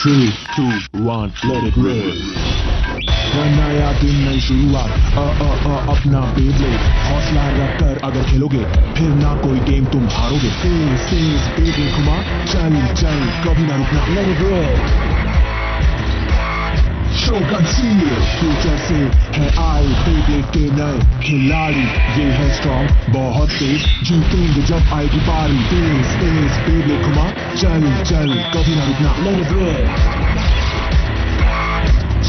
3, 2, 1, let it roll. नया दिन नई शुरुआत अपना बेब्लेड हौसला रख कर अगर खेलोगे फिर ना कोई गेम तुम हारोगे। तेज बेब्लेड घुमा चल चल कभी ना रुकना, let it roll। Shogun senior future से है आए बेब्लेड के नए खिलाड़ी, ये है स्ट्रॉन्ग बहुत तेज, जीतेंगे जब आएगी बारी। तेज बेब्लेड घुमा चल चल कभी ना रुकना, let it roll।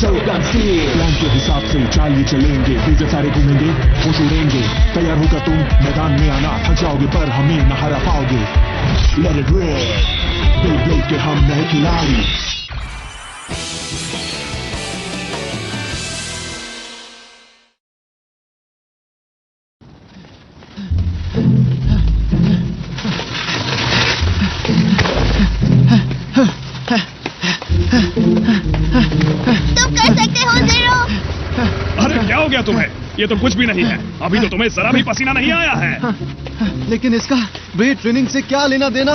Shogun senior plan के हिसाब से चाल ही चलेंगे, तेज सारे घूमेंगे होश उड़ेंगे, तैयार होकर तुम मैदान में आना, थक जाओगे पर हमें न हरा पाओगे, let it roll। बेब्लेड के हम नए खिलाड़ी। तुम कर सकते हो ज़ीरो। अरे क्या हो गया तुम्हें? ये तो कुछ भी नहीं है, अभी तो तुम्हें जरा भी पसीना नहीं आया है। लेकिन इसका वेट ट्रेनिंग से क्या लेना देना?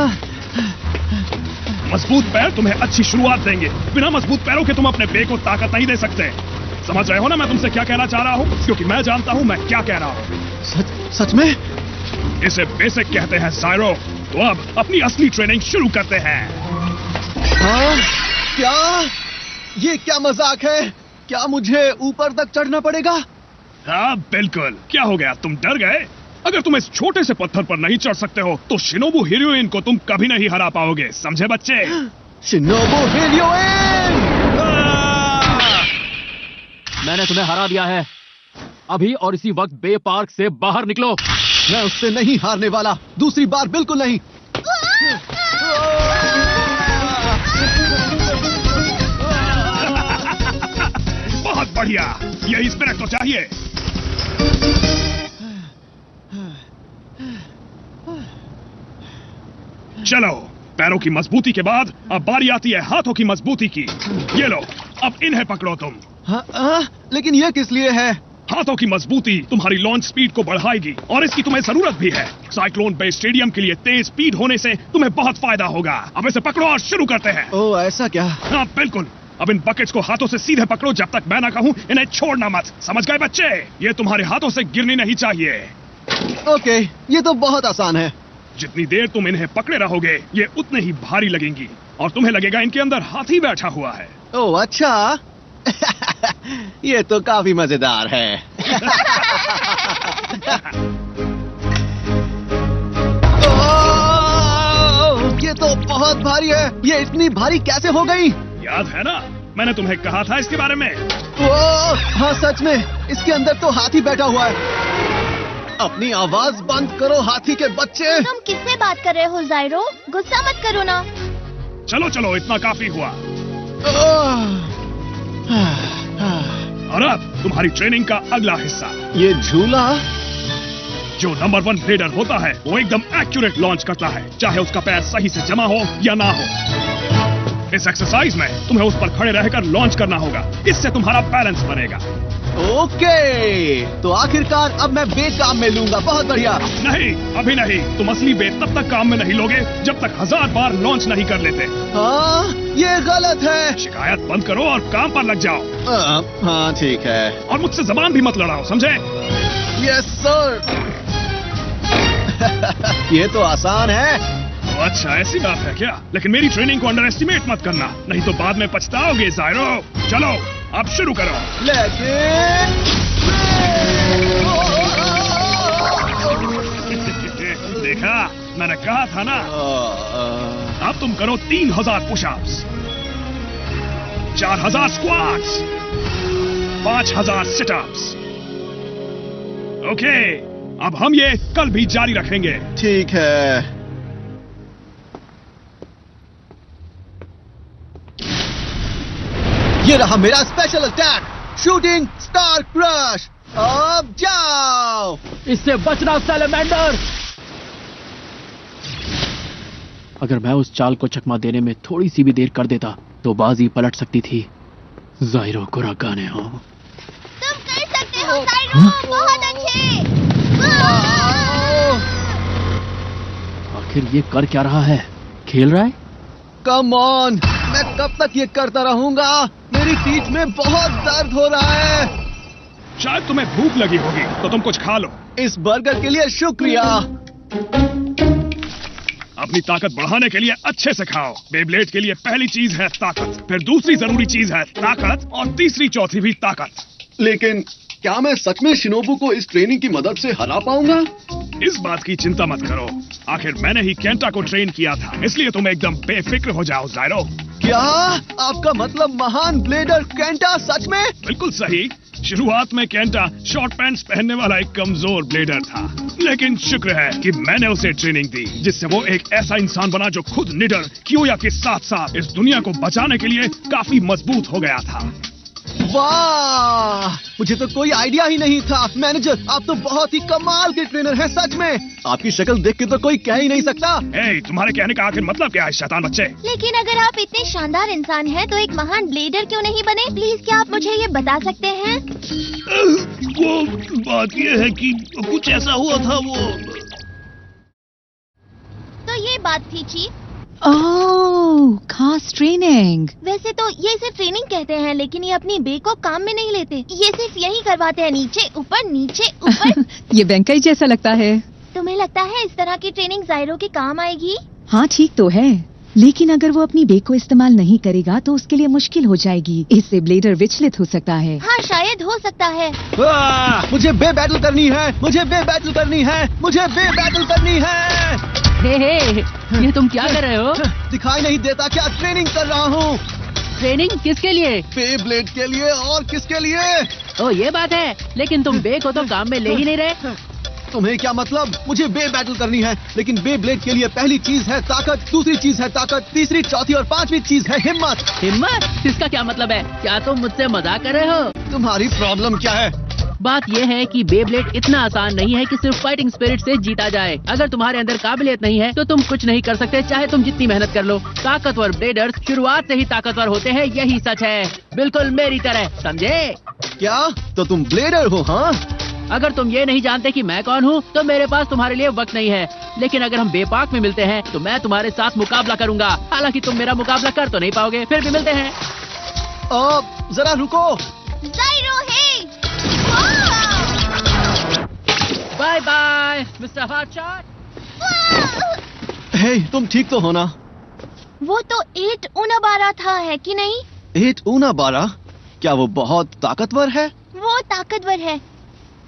मजबूत पैर तुम्हें अच्छी शुरुआत देंगे, बिना मजबूत पैरों के तुम अपने पेट को ताकत नहीं दे सकते। समझ रहे हो ना मैं तुमसे क्या कहना चाह रहा हूँ? क्योंकि मैं जानता हूँ मैं क्या कह रहा हूँ। सच में? इसे बेसिक कहते हैं ज़ाइरो। तो अब अपनी असली ट्रेनिंग शुरू करते हैं। हाँ? क्या? ये क्या मजाक है? क्या मुझे ऊपर तक चढ़ना पड़ेगा? हाँ बिल्कुल। क्या हो गया, तुम डर गए? अगर तुम इस छोटे से पत्थर पर नहीं चढ़ सकते हो तो शिनोबु हिरोइन को तुम कभी नहीं हरा पाओगे, समझे बच्चे? शिनोबु हिरोइन! मैंने तुम्हें हरा दिया है अभी और इसी वक्त बे पार्क से बाहर निकलो। मैं उससे नहीं हारने वाला, दूसरी बार बिल्कुल नहीं। बहुत बढ़िया, यही स्पिरिट तो चाहिए। चलो, पैरों की मजबूती के बाद अब बारी आती है हाथों की मजबूती की। ये लो, अब इन्हें पकड़ो तुम। लेकिन ये किस लिए है? हाथों की मजबूती तुम्हारी लॉन्च स्पीड को बढ़ाएगी और इसकी तुम्हें जरूरत भी है। साइक्लोन बे स्टेडियम के लिए तेज स्पीड होने से तुम्हें बहुत फायदा होगा। अब इसे पकड़ो और शुरू करते हैं। ओह ऐसा क्या? हाँ बिल्कुल। अब इन बकेट्स को हाथों से सीधे पकड़ो जब तक मैं ना कहूं इन्हें छोड़ना मत, समझ गए बच्चे? ये तुम्हारे हाथों से गिरनी नहीं चाहिए। ओके, ये तो बहुत आसान है। जितनी देर तुम इन्हें पकड़े रहोगे ये उतने ही भारी लगेंगी और तुम्हें लगेगा इनके अंदर हाथी बैठा हुआ है। ओह अच्छा। ये तो काफी मजेदार है। ये तो बहुत भारी है। ये इतनी भारी कैसे हो गई? याद है ना, मैंने तुम्हें कहा था इसके बारे में। हाँ सच में, इसके अंदर तो हाथी बैठा हुआ है। अपनी आवाज बंद करो हाथी के बच्चे। तुम किससे बात कर रहे हो ज़ाइरो? गुस्सा मत करो ना। चलो चलो, इतना काफी हुआ। और अब तुम्हारी ट्रेनिंग का अगला हिस्सा, ये झूला। जो नंबर 1 ब्लेडर होता है वो एकदम एक्यूरेट लॉन्च करता है, चाहे उसका पैर सही से जमा हो या ना हो। इस एक्सरसाइज में तुम्हें उस पर खड़े रहकर लॉन्च करना होगा, इससे तुम्हारा बैलेंस बनेगा। ओके, तो आखिरकार अब मैं बे काम में लूंगा। बहुत बढ़िया। नहीं, अभी नहीं। तुम असली बे तब तक काम में नहीं लोगे जब तक 1000 बार लॉन्च नहीं कर लेते। हाँ, ये गलत है। शिकायत बंद करो और काम पर लग जाओ। हाँ ठीक है। और मुझसे जबान भी मत लड़ाओ, समझे? Yes sir. ये तो आसान है। तो अच्छा, ऐसी बात है क्या? लेकिन मेरी ट्रेनिंग को अंडर एस्टिमेट मत करना, नहीं तो बाद में पछताओगे ज़ाइरो। चलो अब शुरू करो। देखा, मैंने कहा था ना। अब तुम करो 3000 पुशअप्स, 4000 स्क्वाट्स, 5000 सिटअप्स। ओके, अब हम ये कल भी जारी रखेंगे। ठीक है। ये रहा मेरा special attack, shooting star crush. अब जाओ। इससे बचना सैलेमेंडर। अगर मैं उस चाल को चकमा देने में थोड़ी सी भी देर कर देता तो बाजी पलट सकती थी। ज़ाइरो को रगाने हो। तुम कर सकते हो ज़ाइरो, बहुत अच्छे। आखिर ये कर क्या रहा है? खेल रहा है? Come on. मैं कब तक ये करता रहूंगा? मेरी पीठ में बहुत दर्द हो रहा है। शायद तुम्हें भूख लगी होगी तो तुम कुछ खा लो। इस बर्गर के लिए शुक्रिया। अपनी ताकत बढ़ाने के लिए अच्छे से खाओ। बेब्लेड के लिए पहली चीज है ताकत, फिर दूसरी जरूरी चीज है ताकत, और तीसरी चौथी भी ताकत। लेकिन क्या मैं सच में शिनोबू को इस ट्रेनिंग की मदद से हरा पाऊंगा? इस बात की चिंता मत करो, आखिर मैंने ही केंटा को ट्रेन किया था, इसलिए तुम एकदम बेफिक्र हो जाओ ज़ाइरो। क्या आपका मतलब महान ब्लेडर केंटा सच में? बिल्कुल सही। शुरुआत में केंटा शॉर्ट पैंट्स पहनने वाला एक कमजोर ब्लेडर था, लेकिन शुक्र है कि मैंने उसे ट्रेनिंग दी, जिससे वो एक ऐसा इंसान बना जो खुद निडर कियोया के साथ साथ इस दुनिया को बचाने के लिए काफी मजबूत हो गया था। वाह, मुझे तो कोई आइडिया ही नहीं था। मैनेजर, आप तो बहुत ही कमाल के ट्रेनर हैं सच में। आपकी शक्ल देख के तो कोई कह ही नहीं सकता। तुम्हारे कहने का आखिर मतलब क्या है शैतान बच्चे? लेकिन अगर आप इतने शानदार इंसान हैं तो एक महान ब्लेडर क्यों नहीं बने? प्लीज क्या आप मुझे ये बता सकते हैं? वो बात ये है कि कुछ ऐसा हुआ था तो ये बात थी चीफ। ओह, खास ट्रेनिंग। वैसे तो ये सिर्फ ट्रेनिंग कहते हैं, लेकिन ये अपनी बे को काम में नहीं लेते। ये सिर्फ यही करवाते हैं, नीचे ऊपर नीचे ऊपर। ये बैंकाई जैसा लगता है। तुम्हें लगता है इस तरह की ट्रेनिंग ज़ाइरो के काम आएगी? हाँ ठीक तो है, लेकिन अगर वो अपनी बे को इस्तेमाल नहीं करेगा तो उसके लिए मुश्किल हो जाएगी। इससे ब्लेडर विचलित हो सकता है। हाँ शायद हो सकता है। मुझे बे बैटल करनी है, मुझे बे बैटल करनी है, मुझे बे बैटल करनी है। ये तुम क्या कर रहे हो? दिखाई नहीं देता क्या? ट्रेनिंग कर रहा हूँ। ट्रेनिंग किसके लिए? बे ब्लेड के लिए। और किसके लिए? ओ ये बात है, लेकिन तुम बे को तो काम में ले ही नहीं रहे। तुम्हें क्या मतलब? मुझे बे बैटल करनी है, लेकिन बे ब्लेड के लिए पहली चीज है ताकत, दूसरी चीज है ताकत, तीसरी चौथी और पांचवी चीज है हिम्मत। हिम्मत? इसका क्या मतलब है? क्या तुम मुझसे मजाक कर रहे हो? तुम्हारी प्रॉब्लम क्या है? बात यह है कि बेब्लेड इतना आसान नहीं है कि सिर्फ फाइटिंग स्पिरिट से जीता जाए। अगर तुम्हारे अंदर काबिलियत नहीं है तो तुम कुछ नहीं कर सकते, चाहे तुम जितनी मेहनत कर लो। ताकतवर ब्लेडर्स शुरुआत से ही ताकतवर होते हैं, यही सच है, बिल्कुल मेरी तरह, समझे? क्या? तो तुम ब्लेडर हो? हाँ, अगर तुम ये नहीं जानते कि मैं कौन हूँ तो मेरे पास तुम्हारे लिए वक्त नहीं है, लेकिन अगर हम बेपाक में मिलते हैं तो मैं तुम्हारे साथ मुकाबला करूंगा। हालांकि तुम मेरा मुकाबला कर तो नहीं पाओगे, फिर भी मिलते हैं। जरा रुको। ज़ाइरो है। Bye bye mister hotshot. Hey, तुम ठीक तो हो ना? वो तो 8 उनाबारा था, है कि नहीं? 8 उनाबारा? क्या वो बहुत ताकतवर है? वो ताकतवर है,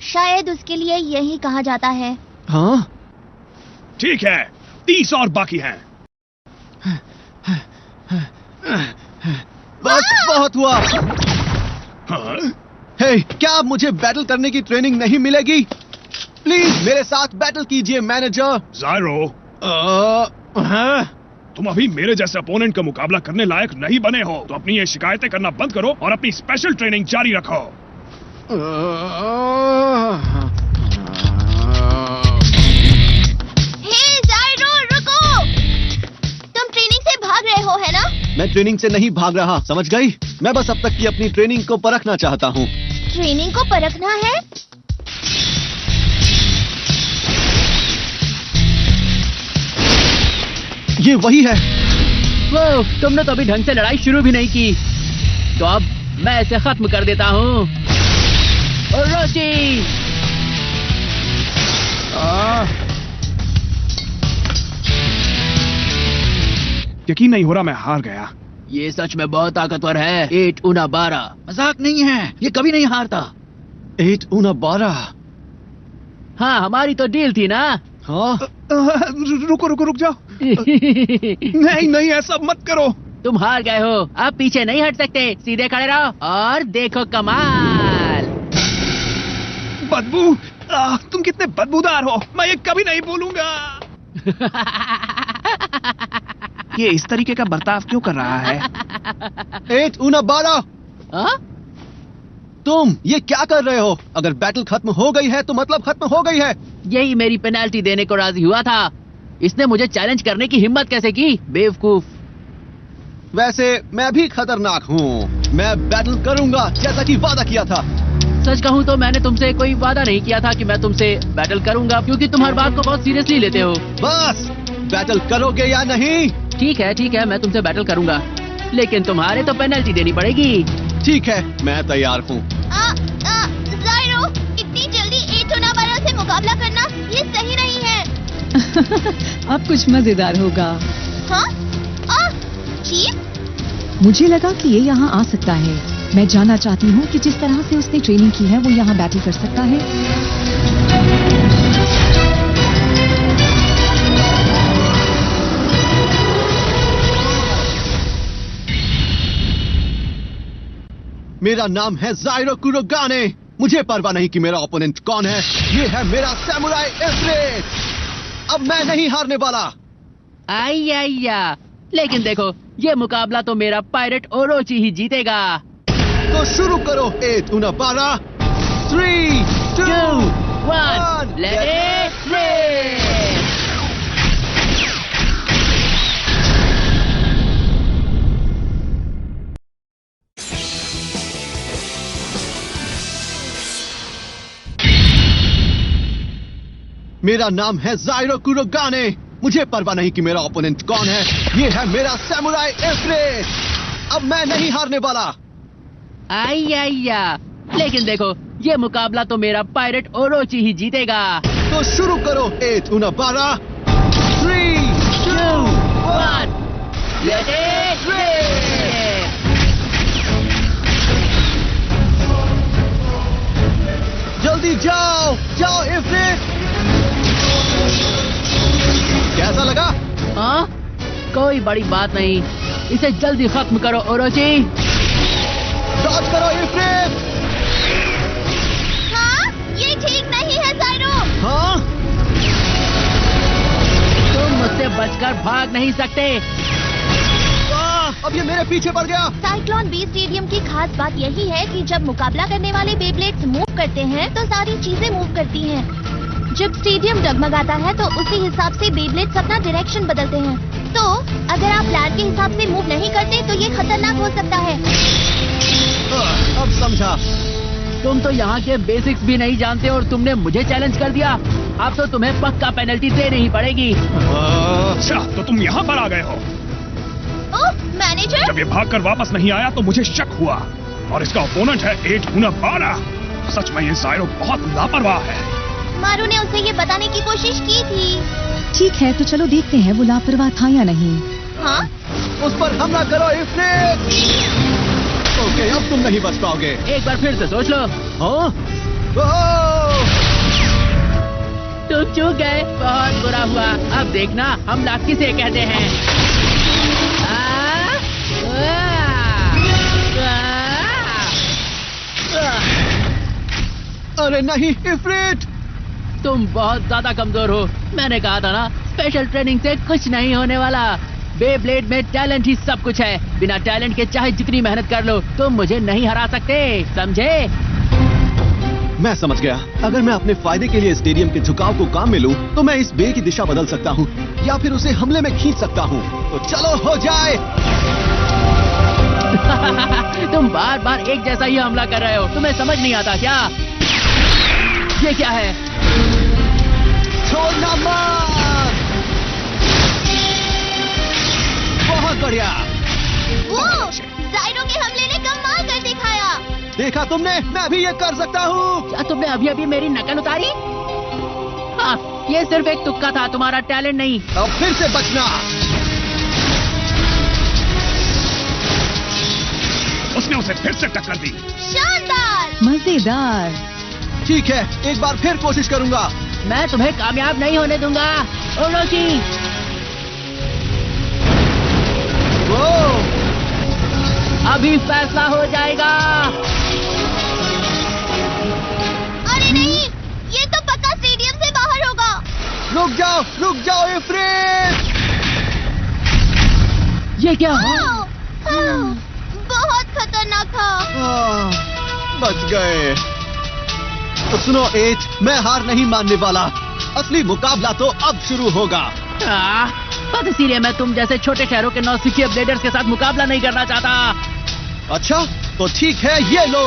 शायद उसके लिए यही कहा जाता है। हाँ ठीक है, 30 और बाकी हैं। बस बहुत हुआ। हाँ? हे, क्या अब मुझे बैटल करने की ट्रेनिंग नहीं मिलेगी? प्लीज मेरे साथ बैटल कीजिए मैनेजर। ज़ाइरो, तुम अभी मेरे जैसे अपोनेंट का मुकाबला करने लायक नहीं बने हो, तो अपनी ये शिकायतें करना बंद करो और अपनी स्पेशल ट्रेनिंग जारी रखो। हे ज़ाइरो, रुको! तुम ट्रेनिंग से भाग रहे हो, है ना? मैं ट्रेनिंग से नहीं भाग रहा, समझ गई? मैं बस अब तक की अपनी ट्रेनिंग को परखना चाहता हूँ। ट्रेनिंग को परखना है? ये वही है। वो तुमने तो अभी ढंग से लड़ाई शुरू भी नहीं की, तो अब मैं इसे खत्म कर देता हूँ। रोची! यकीन नहीं हो रहा मैं हार गया। ये सच में बहुत ताकतवर है। 8 उनाबारा मजाक नहीं है, ये कभी नहीं हारता। 8 उनाबारा? हाँ, हमारी तो डील थी ना। हाँ? रुक जाओ। नहीं नहीं, ऐसा मत करो। तुम हार गए हो, अब पीछे नहीं हट सकते, सीधे खड़े रहो और देखो कमाल। बदबू, तुम कितने बदबूदार हो, मैं ये कभी नहीं भूलूंगा। ये इस तरीके का बर्ताव क्यों कर रहा है? 8 उनाबारा, हाँ? तुम ये क्या कर रहे हो? अगर बैटल खत्म हो गई है तो मतलब खत्म हो गई है। यही मेरी पेनाल्टी देने को राजी हुआ था। इसने मुझे चैलेंज करने की हिम्मत कैसे की, बेवकूफ। वैसे मैं भी खतरनाक हूँ, मैं बैटल करूंगा जैसा कि वादा किया था। सच कहूँ तो मैंने तुमसे कोई वादा नहीं किया था कि मैं तुमसे बैटल करूंगा, क्योंकि तुम हर बात को बहुत सीरियसली लेते हो। बस बैटल करोगे या नहीं? ठीक है, मैं तुमसे बैटल करूंगा। लेकिन तुम्हारे तो पेनल्टी देनी पड़ेगी। ठीक है, मैं तैयार हूँ। ज़ाइरो, इतनी जल्दी एटोनाबारा से मुकाबला करना ये सही नहीं है। अब कुछ मजेदार होगा। हाँ? चीफ? मुझे लगा कि ये यहाँ आ सकता है। मैं जानना चाहती हूँ कि जिस तरह से उसने ट्रेनिंग की है वो यहाँ बैटल कर सकता है। मेरा नाम है ज़ाइरो कुरोगाने। मुझे परवाह नहीं कि मेरा ओपोनेंट कौन है। ये है मेरा सैमुराई इफ्रिट। अब मैं नहीं हारने वाला। आया, लेकिन देखो, ये मुकाबला तो मेरा पायरेट ओरोची ही जीतेगा। तो शुरू करो एटोनाबारा। 3, 2, 1, लेट इट रेस। मेरा नाम है ज़ाइरो कुरोगाने। मुझे परवाह नहीं कि मेरा ओपोनेंट कौन है। ये है मेरा सैमुराई इफ्रिट। अब मैं नहीं हारने वाला। आया, लेकिन देखो, ये मुकाबला तो मेरा पायरेट ओरोची ही जीतेगा। तो शुरू करो एटोनाबारा। 3, 2, 1, लेट इट रेस। जल्दी जाओ जाओ इफ्रिट। कैसा लगा? हाँ, कोई बड़ी बात नहीं। इसे जल्दी खत्म करो ओरोची। डॉज करो इफ्रिट। हाँ? ये ठीक नहीं है ज़ाइरो। हाँ? तुम मुझसे बचकर भाग नहीं सकते। अब ये मेरे पीछे पड़ गया। साइक्लोन बी स्टेडियम की खास बात यही है कि जब मुकाबला करने वाले बेब्लेड्स मूव करते हैं तो सारी चीजें मूव करती हैं। जब स्टेडियम डगमगाता है तो उसी हिसाब से बेब्लेड्स अपना डायरेक्शन बदलते हैं। तो अगर आप प्लान के हिसाब से मूव नहीं करते तो ये खतरनाक हो सकता है। अब समझा। तुम तो यहाँ के बेसिक्स भी नहीं जानते और तुमने मुझे चैलेंज कर दिया। अब तो तुम्हें पक्का पेनल्टी देनी ही पड़ेगी। अच्छा, तो तुम यहाँ पर आ गए हो। ओह, मैनेजर? जब ये भागकर वापस नहीं आया तो मुझे शक हुआ, और इसका ओपोनेंट है एटोनाबारा। सच में ये ज़ाइरो बहुत लापरवाह है। मारू ने उसे ये बताने की कोशिश की थी। ठीक है, तो चलो देखते हैं वो लापरवाह था या नहीं। हाँ? उस पर हमला करो इफ्रिट। ओके, अब तुम नहीं बच पाओगे। एक बार फिर से सोच लो। हाँ? ओह! तुम चूक गए, बहुत बुरा हुआ। अब देखना हमला किसे कहते हैं। अरे नहीं इफ्रिट। तुम बहुत ज्यादा कमजोर हो। मैंने कहा था ना, स्पेशल ट्रेनिंग से कुछ नहीं होने वाला। बेब्लेड में टैलेंट ही सब कुछ है। बिना टैलेंट के चाहे जितनी मेहनत कर लो, तुम मुझे नहीं हरा सकते, समझे? मैं समझ गया। अगर मैं अपने फायदे के लिए स्टेडियम के झुकाव को काम में लूं, तो मैं इस बे की दिशा बदल सकता हूं या फिर उसे हमले में खींच सकता हूं। तो चलो हो जाए। तुम बार बार एक जैसा ही हमला कर रहे हो। तुम्हें समझ नहीं आता क्या? ये क्या है? छोड़ना मत। बहुत बढ़िया। वो ज़ाइरो के हमले ने कमाल कर दिखाया। देखा तुमने, मैं भी ये कर सकता हूँ। क्या तुमने अभी अभी मेरी नकल उतारी? हाँ, ये सिर्फ एक तुक्का था, तुम्हारा टैलेंट नहीं। अब फिर से बचना। उसने उसे फिर से टक्कर दी। शानदार। मजेदार। ठीक है, एक बार फिर कोशिश करूंगा। मैं तुम्हें कामयाब नहीं होने दूंगा ओरोची। वो अभी फैसला हो जाएगा। अरे नहीं, ये तो पक्का स्टेडियम से बाहर होगा। रुक जाओ इफ्रिट। ये क्या? बहुत खतरनाक था। बच गए। तो सुनो एज, मैं हार नहीं मानने वाला। असली मुकाबला तो अब शुरू होगा। बस इसीलिए मैं तुम जैसे छोटे शहरों के नौसिखिए ब्लेडर्स के साथ मुकाबला नहीं करना चाहता। अच्छा, तो ठीक है, ये लो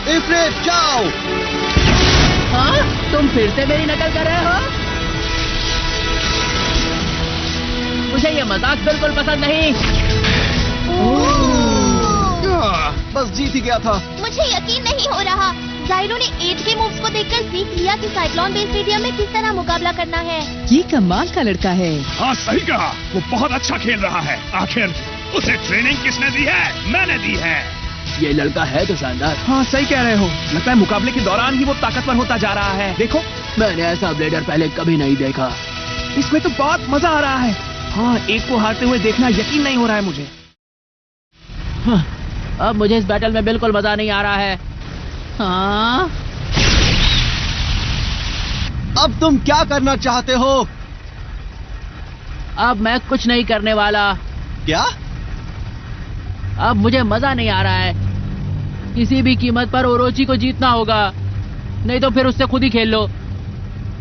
इफ्रिट, जाओ। हाँ? तुम फिर से मेरी नकल कर रहे हो? मुझे ये मजाक बिल्कुल पसंद नहीं। ही गया था। मुझे यकीन नहीं हो रहा। जायरो ने 8K मूव्स को देखकर सीख लिया कि साइक्लोन बे स्टेडियम में किस तरह मुकाबला करना है। ये कमाल का लड़का है। हाँ सही कहा, वो बहुत अच्छा खेल रहा है। आखिर उसे ट्रेनिंग किसने दी है? मैंने दी है। ये लड़का है तो शानदार। हाँ सही कह रहे हो, लगता है मुकाबले के दौरान ही वो ताकतवर होता जा रहा है। देखो, मैंने ऐसा ब्लेडर पहले कभी नहीं देखा। इसमें तो बहुत मजा आ रहा है। हाँ, एक को हारते हुए देखना यकीन नहीं हो रहा है मुझे। हाँ, अब मुझे इस बैटल में बिल्कुल मजा नहीं आ रहा है। हाँ? अब तुम क्या करना चाहते हो? अब मैं कुछ नहीं करने वाला। क्या? अब मुझे मजा नहीं आ रहा है। किसी भी कीमत पर ओरोची को जीतना होगा, नहीं तो फिर उससे खुद ही खेल लो।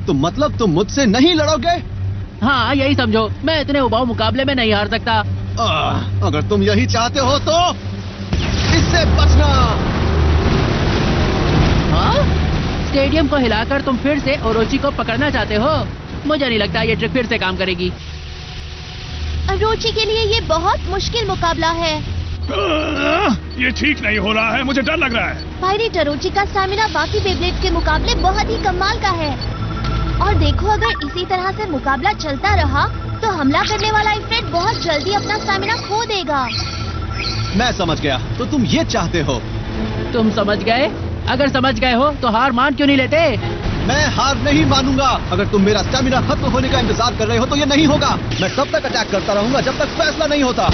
तो मतलब तुम मुझसे नहीं लड़ोगे? हाँ यही समझो, मैं इतने उबाऊ मुकाबले में नहीं हार सकता। अगर तुम यही चाहते हो तो इससे बचना। हाँ? स्टेडियम को हिलाकर तुम फिर से ओरोची को पकड़ना चाहते हो? मुझे नहीं लगता ये ट्रिक फिर से काम करेगी। ओरोची के लिए ये बहुत मुश्किल मुकाबला है। ये ठीक नहीं हो रहा है, मुझे डर लग रहा है। पायरेट ओरोची का स्टैमिना बाकी बेब्लेड्स के मुकाबले बहुत ही कमाल का है। और देखो, अगर इसी तरह से मुकाबला चलता रहा तो हमला करने वाला इफ्रिट बहुत जल्दी अपना स्टैमिना खो देगा। मैं समझ गया, तो तुम ये चाहते हो। तुम समझ गए? अगर समझ गए हो तो हार मान क्यों नहीं लेते? मैं हार नहीं मानूंगा। अगर तुम मेरा स्टैमिना खत्म होने का इंतजार कर रहे हो तो ये नहीं होगा। मैं तब तक अटैक करता रहूंगा जब तक फैसला नहीं होता।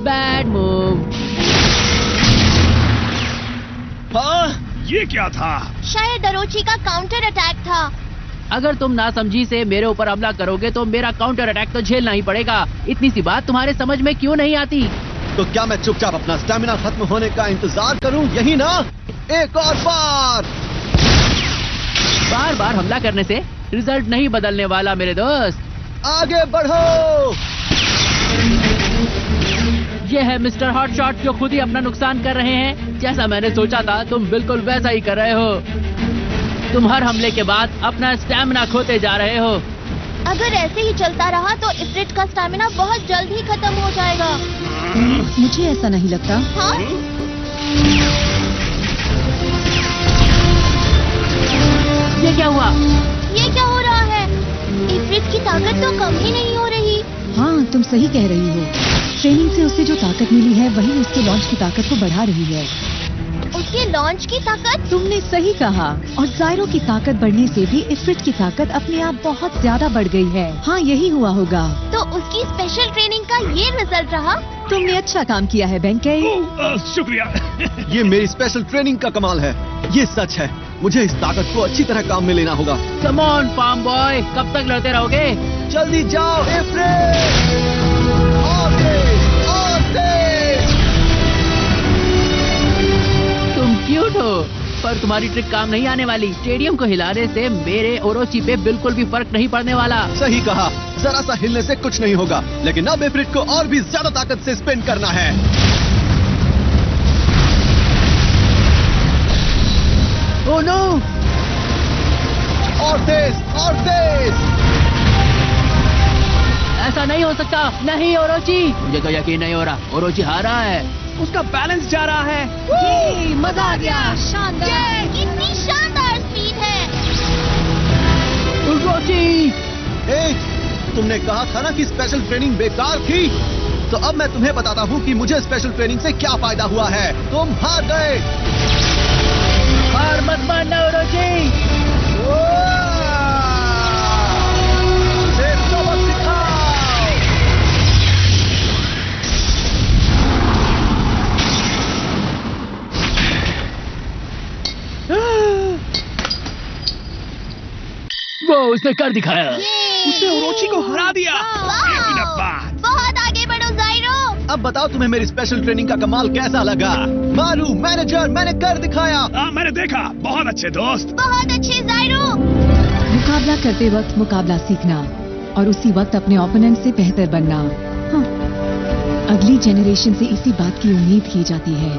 Bad move. हाँ? ये क्या था? शायद ओरोची का काउंटर अटैक था। अगर तुम नासमझी से मेरे ऊपर हमला करोगे तो मेरा काउंटर अटैक तो झेलना ही पड़ेगा। इतनी सी बात तुम्हारे समझ में क्यों नहीं आती? तो क्या मैं चुपचाप अपना स्टैमिना खत्म होने का इंतजार करूं? यही ना? एक और बार। बार बार हमला करने से रिजल्ट नहीं बदलने वाला मेरे दोस्त। आगे बढ़ो। ये है मिस्टर हॉट शॉट जो खुद ही अपना नुकसान कर रहे हैं। जैसा मैंने सोचा था तुम बिल्कुल वैसा ही कर रहे हो। तुम हर हमले के बाद अपना स्टैमिना खोते जा रहे हो। अगर ऐसे ही चलता रहा तो इफ्रिट का स्टैमिना बहुत जल्द ही खत्म हो जाएगा। मुझे ऐसा नहीं लगता। हाँ? ये क्या हुआ? ये क्या हो रहा है? इफ्रिट की ताकत तो कम ही नहीं हो रही। हाँ, तुम सही कह रही हो। ट्रेनिंग से उसे जो ताकत मिली है वही उसके लॉन्च की ताकत को बढ़ा रही है। उसके लॉन्च की ताकत? तुमने सही कहा। और जायरो की ताकत बढ़ने से भी इफ्रिट की ताकत अपने आप बहुत ज्यादा बढ़ गई है। हाँ, यही हुआ होगा। तो उसकी स्पेशल ट्रेनिंग का ये रिजल्ट रहा। तुमने अच्छा काम किया है बेंकई। शुक्रिया। ये मेरी स्पेशल ट्रेनिंग का कमाल है। ये सच है। मुझे इस ताकत को अच्छी तरह काम में लेना होगा। कम ऑन फार्म बॉय, कब तक लड़ते रहोगे? जल्दी जाओ इफ्रिट। और तेज, और तेज। तुम क्यूट हो, पर तुम्हारी ट्रिक काम नहीं आने वाली। स्टेडियम को हिलाने से मेरे ओरोची पे बिल्कुल भी फर्क नहीं पड़ने वाला। सही कहा, जरा सा हिलने से कुछ नहीं होगा। लेकिन अब इफ्रिट को और भी ज्यादा ताकत से स्पिन करना है। Oh no! और तेज, और तेज। ऐसा नहीं हो सकता। नहीं ओरोची, मुझे तो यकीन नहीं हो रहा। ओरोची हारा है। उसका बैलेंस जा रहा है। मजा आ गया। शानदार। कितनी शानदार स्पीड है। ओरोची! तुमने कहा था ना कि स्पेशल ट्रेनिंग बेकार थी। तो अब मैं तुम्हें बताता हूँ कि मुझे स्पेशल ट्रेनिंग से क्या फायदा हुआ है। तुम हार गए। हार मत मानना ओरोची। मुझे सबक सिखाओ। वो उसने कर दिखाया। उसने ओरोची को हरा दिया। एक मिनट बाद। बहुत आगे बढ़ो जायरो। अब बताओ तुम्हें मेरी स्पेशल ट्रेनिंग का कमाल कैसा लगा? मारू मैनेजर, मैंने कर दिखाया। मैंने देखा। बहुत अच्छे दोस्त। बहुत अच्छे जायरो। मुकाबला करते वक्त मुकाबला सीखना और उसी वक्त अपने ओपोनेंट से बेहतर बनना। हाँ, अगली जनरेशन से इसी बात की उम्मीद की जाती है।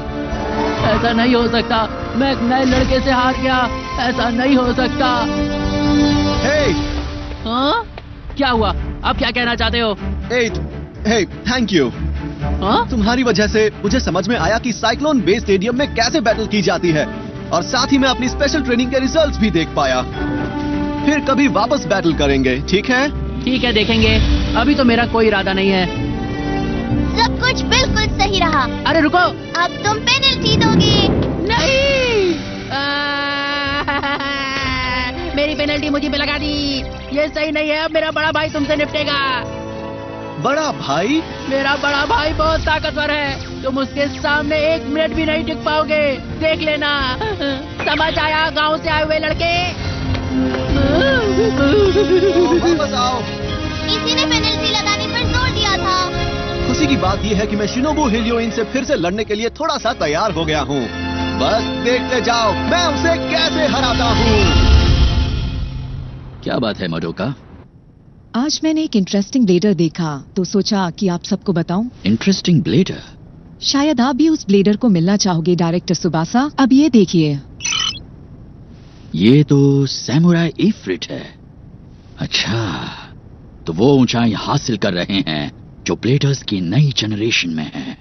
ऐसा नहीं हो सकता। मैं एक नए लड़के से हार गया। ऐसा नहीं हो सकता। हे, हाँ? क्या हुआ? अब क्या कहना चाहते हो? हे, थैंक यू। हाँ? तुम्हारी वजह से मुझे समझ में आया कि साइक्लोन बे स्टेडियम में कैसे बैटल की जाती है, और साथ ही मैं अपनी स्पेशल ट्रेनिंग के रिजल्ट्स भी देख पाया। फिर कभी वापस बैटल करेंगे, ठीक है? ठीक है, देखेंगे। अभी तो मेरा कोई इरादा नहीं है। सब कुछ बिल्कुल सही रहा। अरे रुको। अब तुम पेनल्टी दोगे। नहीं। मेरी पेनल्टी मुझे पे लगा दी। ये सही नहीं है। अब मेरा बड़ा भाई तुमसे निपटेगा। बड़ा भाई? मेरा बड़ा भाई बहुत ताकतवर है। तुम उसके सामने 1 मिनट भी नहीं टिक पाओगे। देख लेना। समझ आया गांव से आए हुए लड़के? वापस आओ। इसी ने पेनल्टी लगाने पर जोर दिया था। खुशी की बात यह है कि मैं शिनोबु हिलियोइन से फिर से लड़ने के लिए थोड़ा सा तैयार हो गया हूँ। बस देखते जाओ मैं उसे कैसे हराता हूँ। क्या बात है मडोका? आज मैंने एक इंटरेस्टिंग ब्लेडर देखा तो सोचा कि आप सबको बताऊं। Interesting bladder? शायद आप भी उस ब्लेडर को मिलना चाहोगे डायरेक्टर सुबासा। अब ये देखिए। ये तो सैमुराई इफ्रिट है। अच्छा, तो वो ऊंचाई हासिल कर रहे हैं जो ब्लेडर्स की नई जनरेशन में है।